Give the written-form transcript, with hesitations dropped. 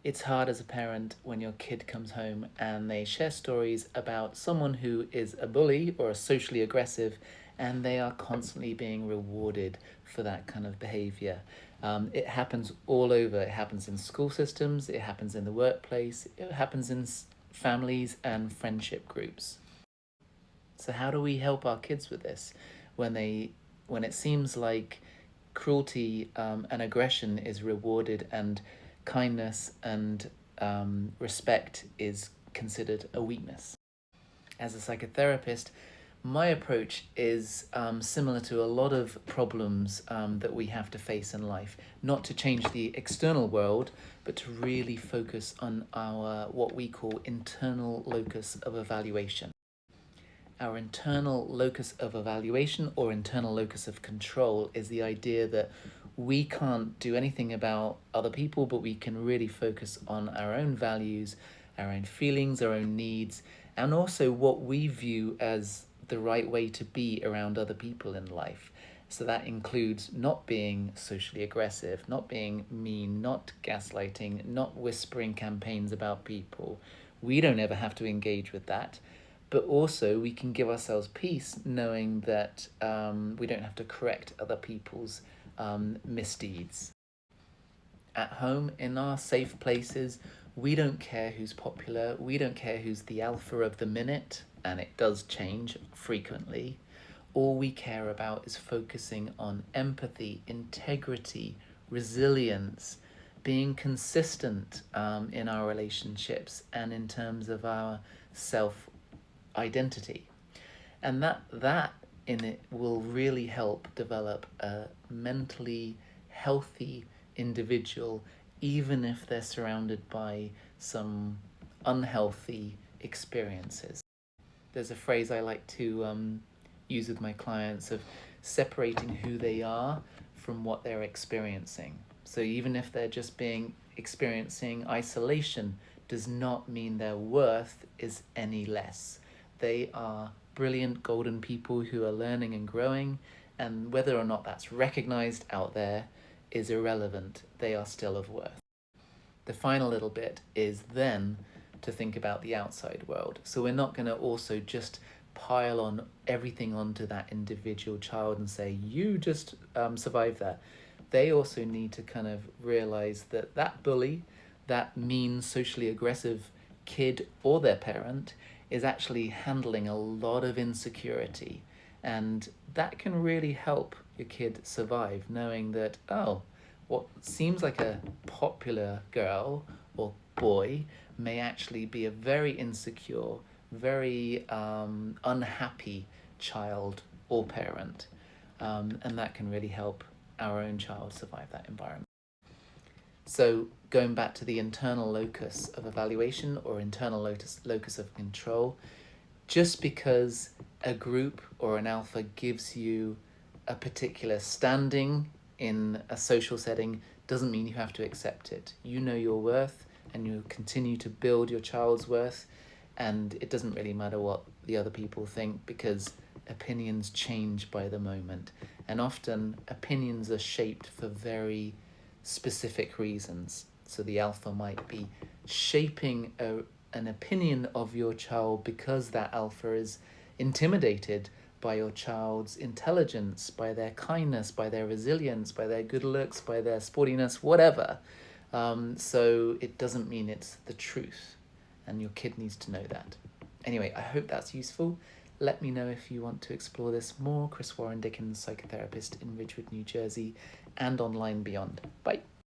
It's hard as a parent when your kid comes home and they share stories about someone who is a bully or a socially aggressive, and they are constantly being rewarded for that kind of behavior. It happens all over. It happens in school systems, it happens in the workplace, it happens in families and friendship groups. So how do we help our kids with this when it seems like cruelty and aggression is rewarded and kindness and respect is considered a weakness? As a psychotherapist, my approach is similar to a lot of problems that we have to face in life. Not to change the external world, but to really focus on our what we call internal locus of evaluation. Our internal locus of evaluation or internal locus of control is the idea that we can't do anything about other people, but we can really focus on our own values, our own feelings, our own needs, and also what we view as the right way to be around other people in life. So that includes not being socially aggressive, not being mean, not gaslighting, not whispering campaigns about people. We don't ever have to engage with that. But also we can give ourselves peace knowing that we don't have to correct other people's misdeeds. At home, in our safe places, we don't care who's popular, we don't care who's the alpha of the minute, and it does change frequently. All we care about is focusing on empathy, integrity, resilience, being consistent in our relationships and in terms of our self-identity. And that in it will really help develop a mentally healthy individual, even if they're surrounded by some unhealthy experiences. There's a phrase I like to use with my clients of separating who they are from what they're experiencing. So even if they're just experiencing isolation, does not mean their worth is any less. They are brilliant golden people who are learning and growing, and whether or not that's recognized out there is irrelevant. They are still of worth. The final little bit is then to think about the outside world. So we're not going to also just pile on everything onto that individual child and say, you just survive that. They also need to kind of realize that that bully, that mean, socially aggressive kid or their parent is actually handling a lot of insecurity. And that can really help your kid survive, knowing that, oh, what seems like a popular girl or boy may actually be a very insecure, very unhappy child or parent. And that can really help our own child survive that environment. So going back to the internal locus of evaluation or internal locus of control, just because a group or an alpha gives you a particular standing in a social setting doesn't mean you have to accept it. You know your worth and you continue to build your child's worth, and it doesn't really matter what the other people think because opinions change by the moment. And often opinions are shaped for very specific reasons. So the alpha might be shaping an opinion of your child because that alpha is intimidated by your child's intelligence, by their kindness, by their resilience, by their good looks, by their sportiness, whatever. So it doesn't mean it's the truth, and your kid needs to know that. Anyway, I hope that's useful. Let me know if you want to explore this more. Chris Warren Dickens, psychotherapist in Ridgewood, New Jersey, and online beyond. Bye.